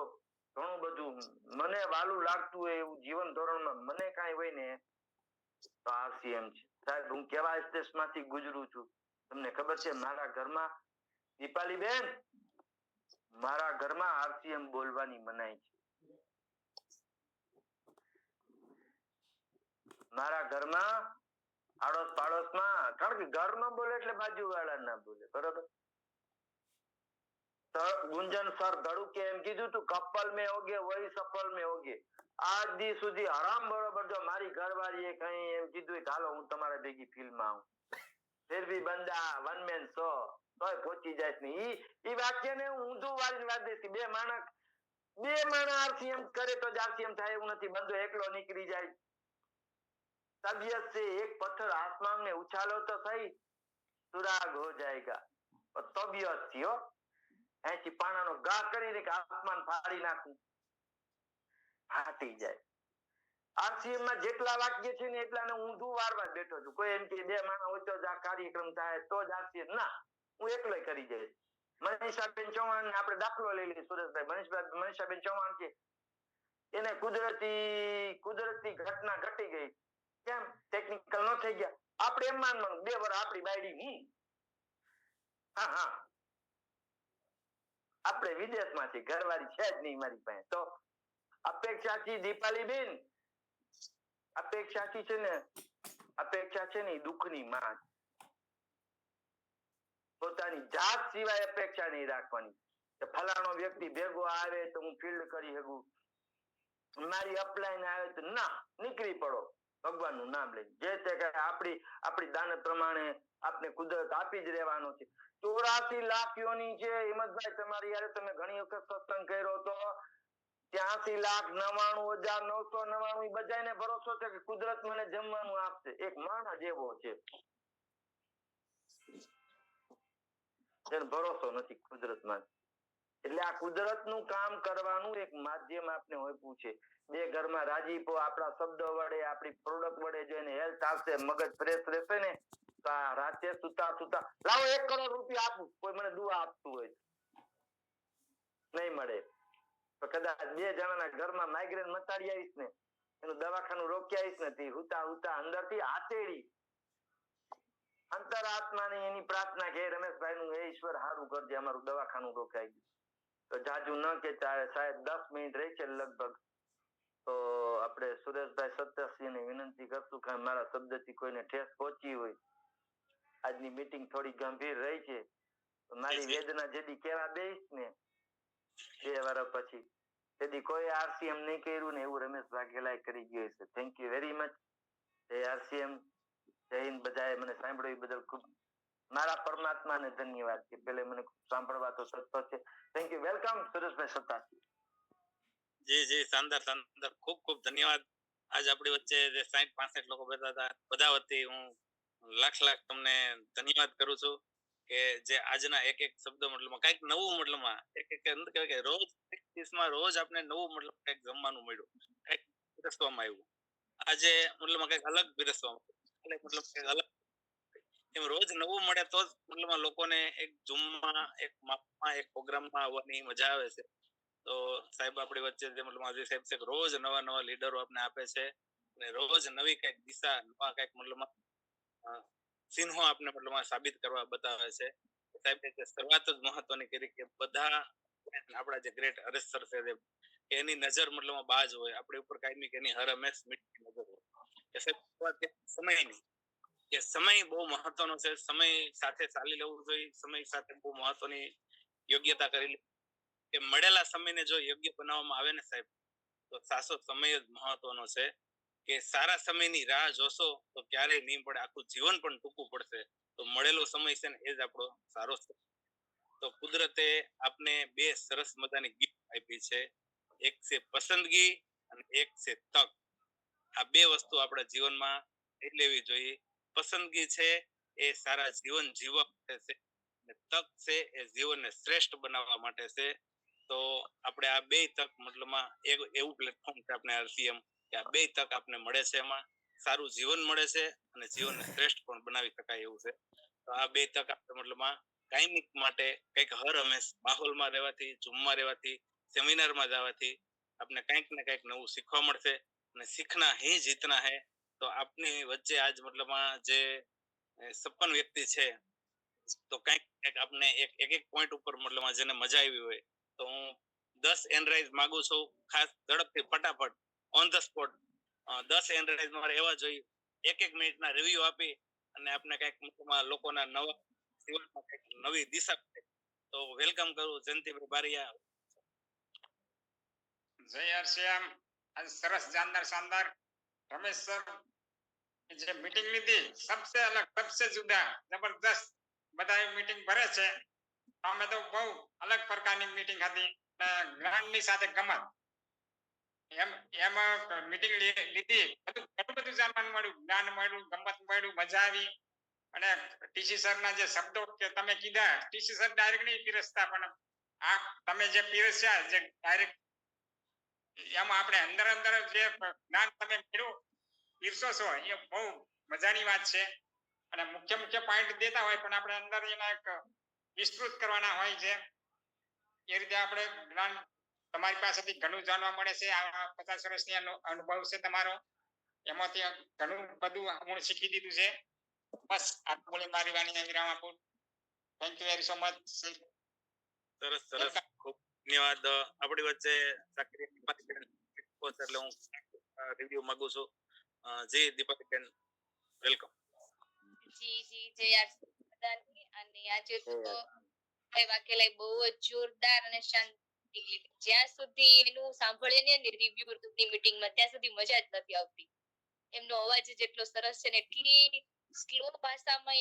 S1: ઘણું બધું મને વાલું લાગતું હોય એવું જીવન ધોરણમાં મને કાંઈ હોય ને તો RCM છે. સાહેબ હું કેવા સ્ટેજ માંથી ગુજરું છું તમને ખબર છે? મારા ઘરમાં દીપાલી બેન, મારા ઘરમાં RCM બોલવાની મનાઈ છે. મારા ઘરમાં આડોશ પાડોશમાં, કારણ કે ઘર ન બોલે એટલે બાજુવાળા ના બોલે, બરોબર? ગુંજન સર ધડુકે એમ કીધું તું, કપલ में होगे वही सफल में होगे. આજ દી સુધી હરામ બરોબર જો મારી ઘરવાળીએ કઈ એમ કીધું હાલો હું તમારા ભેગી ફિલ્મમાં આવું, ફિર ભી બંદા વન મેન શો, તોય પહોંચી જાય નહીં. ઈ વાક્યને હું ઊંધું વાળીને વાત દઈશ. બે માણસ RCM કરે તો જ RCM થાય એવું નથી. બંદો એકલો નીકળી જાય. तबीयत से एक पत्थर आसमान में उछालो तो सही, सुराग हो जाएगा. तबीयत થી હો, અહીંથી પાણાનો ઘા કરીને કે આસમાન ફાડી નાખું, ફાટી જાય. RCM માં જેટલા વાક્ય છે ને એટલાને ઊંધું વારવા બેઠો છું. કોઈ એમ કે 2 માણસ હોય તો જ આ કાર્યક્રમ થાય તો જ RCM, ના, હું એકલો કરી જઈશ. મનીષાબેન ચૌહાણ આપણે દાખલો લઈ લઈએ. સુરેશભાઈ મનીષાબેન ચૌહાણ છે, એને કુદરતી ઘટના ઘટી ગઈ. કેમ? ટેકનિકલ ન થઈ ગયા. આપણે એમ માનવાનું 2 વર્ષ આપણી બાયડી હા આપણે વિદેશમાંથી, ઘરવાળી છે જ નહીં મારી પાસે. તો અપેક્ષાથી દીપાલી બેન, અપેક્ષાથી છે ને, અપેક્ષા છે ને દુઃખની માં. પોતાની જાત સિવાય અપેક્ષા નહીં રાખવાની કે ફલાણો વ્યક્તિ ભેગો આવે તો હું ફિલ્ડ કરી શકું, મારી અપલાઈન આવે તો ના, નીકળી પડો ભગવાનનું નામ લઈને. જે તે કહે આપણી દાન પ્રમાણે આપને કુદરત આપી જ રહેવાનો છે. 84 લાખ યોની છે. હિંમતભાઈ તમારી યારે તમે ઘણી વખત સત્સંગ કર્યો તો 83,99,999 બધાને ભરોસો છે કે કુદરત મને જમવાનું આપશે. એક માણસ એવો છે જેનો ભરોસો નથી કુદરતમાં. એટલે આ કુદરતનું કામ કરવાનું એક માધ્યમ આપને હોઈપું છે. 2 ઘરમાં રાજીપો આપણા શબ્દ વડે, આપણી પ્રોડક્ટ વડે જો એને હેલ્થ આવશે, મગજ ફ્રેશ રહેશે ને તો આ રાતે સુતા લાવો 1 કરોડ રૂપિયા આપું, કોઈ મને દુઆ આપતું હોય નહીં મળે તો કદાચ 2 જણાના ઘરમાં માઇગ્રેન મટાડી આવીશ ને એનું દવાખાનું રોક્યા જ નથી. હુતા અંદરથી આતેડી અંતરાત્માની એની પ્રાર્થના કે રમેશભાઈ નું હે ઈશ્વર સારું કરજે, અમારું દવાખાનું રોકાઈ ગયું. તો જાજુ ન કહેતા, સાહેબ 10 મિનિટ રહી છે લગભગ. તો આપણે સુરેશભાઈ સત્તરસિંહને વિનંતી કરશું કે મારા શબ્દથી કોઈને ઠેસ પહોંચી હોય. આજની મીટિંગ થોડી ગંભીર રહી છે. મારી વેદના જેદી કેવા દઈશ ને 2 વર્ષ પછી, તેદી કોઈ આરસીએમ નહીં કર્યું ને એવું રમેશ વાઘેલાએ કરી ગયો છે. Thank you very much. જય આરસીએમ, જય હિન્દ. બધાએ મને સાંભળ્યું બદલ ખૂબ મારા પરમાત્માને ધન્યવાદ કે પેલે મને સાંભળવા તો સત્તો છે. Thank you. વેલકમ સુરેશભાઈ સત્તાસી.
S5: જી શાનદાર ખૂબ ખૂબ ધન્યવાદ. આજ આપણી વચ્ચે જે 60-65 લોકો બેઠા હતા, બધા વતી હું લાખ તમને ધન્યવાદ કરું છું કે જે આજના એક શબ્દ મતલબમાં કઈક નવું, મતલબમાં એક રોજ 30 રોજ આપણે નવું મતલબ કઈક જમવાનું મળ્યું, કઈક પીરસવામાં આવ્યું. આજે મતલબમાં કઈક અલગ પીરસવામાં, મતલબ કઈક અલગ એમ રોજ નવું મળે તો જ મતલબમાં લોકોને એક ઝૂમમાં, એક માપમાં, એક પ્રોગ્રામમાં આવવાની મજા આવે છે. તો સાહેબ આપણી વચ્ચે જે મતલબ અજય સાહેબ છે, રોજ નવા લીડરો આપણે આપે છે અને રોજ નવી કઈક દિશા, નવા કઈક મતલબમાં ચિહ્નો આપણે મતલબમાં સાબિત કરવા બતાવે છે. સાહેબે જે શરૂઆત જ મહત્વની કરી કે બધા આપણા જે ગ્રેટ હરેશ સર છે એની નજર મતલબમાં બાજ હોય આપણી ઉપર, કાયમી કે એની હર હંમેશ મીઠી નજર હોય. કે સાહેબ સમયની કે સમય બહુ મહત્વનો છે, સમય સાથે ચાલી લેવું જોઈએ, સમય સાથે બહુ મહત્વની યોગ્યતા કરી કે મળેલા સમયને જો યોગ્ય બનાવવામાં આવે ને સાહેબ, તો સાચો સમય જ મહત્વનો છે. કે સારા સમયની રાહ જોશો તો ક્યારેય નહીં પડે, આખું જીવન પણ ટૂંકું પડશે. તો મળેલો સમય છે ને એ જ આપણો સારો છે. તો કુદરતે આપને 2 સરસ મજાની ગિફ્ટ આપી છે. એક છે પસંદગી અને એક છે તક. આ 2 વસ્તુ આપણા જીવનમાં લેવી જોઈએ. પસંદગી છે એ સારા જીવન જીવવા માટે છે, અને તક છે એ જીવનને શ્રેષ્ઠ બનાવવા માટે છે. તો આપણે આ 2 તક મતલબમાં એવું પ્લેટફોર્મ છે આપણે આરસીએમ, કે આ 2 તક આપણે મળે છે. એમાં સારું જીવન મળે છે અને જીવનને શ્રેષ્ઠ પણ બનાવી શકાય એવું છે. તો આ 2 તક આપણે મતલબમાં કાયમિક માટે કંઈક હર હંમેશ માહોલમાં રહેવાથી, ઝૂમમાં રહેવાથી, સેમિનારમાં જવાથી આપણે કંઈક ને કંઈક નવું શીખવા મળશે. અને શીખના હી જીતના હે. તો આપની વચ્ચે આજ મતલબમાં જે 56 વ્યક્તિ છે, તો કંઈક આપણે એક પોઈન્ટ ઉપર મતલબમાં જેને મજા આવી હોય તો હું 10 એનરાઈઝ માંગુ છું, ખાસ ઝડપથી ફટાફટ ઓન ધ સ્પોટ 10 એનરાઈઝ મારે એવા જોઈએ, 1 મિનિટના રિવ્યુ આપી અને આપણે કંઈક મતલબમાં લોકોના નવા જીવનમાં કંઈક નવી દિશા. તો વેલકમ કરું જયંતિભાઈ બારિયા.
S9: જય આરસીએમ. આજ સરસ શાનદાર રમેશ સર જે મીટિંગ લીધી, સબસે અલગ, સબસે જુદા, જબરદસ્ત બધા મીટિંગ ભરે છે. અમે તો બહુ અલગ પ્રકારની મીટિંગ હતી, જ્ઞાનની સાથે ગમત. એમાં મીટિંગ લીધી, ઘણું બધું જાણવાનું મળ્યું, જ્ઞાન મળ્યું, ગમત મળ્યું, મજા આવી. અને ટીસી સર ના જે શબ્દો કે તમે કીધા, ટીસી સર ડાયરેક્ટ નહીં પીરસતા, પણ આ તમે જે પીરસ્યા, જે ડાયરેક્ટ એમાં આપણે અંદર જે જ્ઞાન તમે મેળવ્યું પીરસો છો, એ બહુ મજાની વાત છે. અને મુખ્ય પોઈન્ટ દેતા હોય પણ આપણે અંદર એના એક વિસ્તૃત કરવાના હોય છે. એ રીતે આપણે જ્ઞાન તમારી પાસેથી ઘણું જાણવા મળે છે. આ 50 વર્ષની અનુભવ છે તમારો, એમાંથી ઘણું બધું હું શીખી દીધું છે. બસ આટલું બોલી મારી વાણીને વિરામ આપું. Thank you very so much.
S5: સરસ ખૂબ ધન્યવાદ. આપણી વચ્ચે એટલે હું રિવ્યુ માંગુ છું. જી દીપકબેન, વેલકમ.
S8: જી જય આરસી. અને આજે તો વાઘેલાએ બહુ જ જોરદાર અને શાંત જ્યાં સુધી એનું સાંભળીએ ને રિવ્યુ ની મીટિંગમાં, ત્યાં સુધી મજા જ નથી આવતી. એમનો અવાજ જેટલો સરસ છે ને એટલી સ્લો ભાષામાં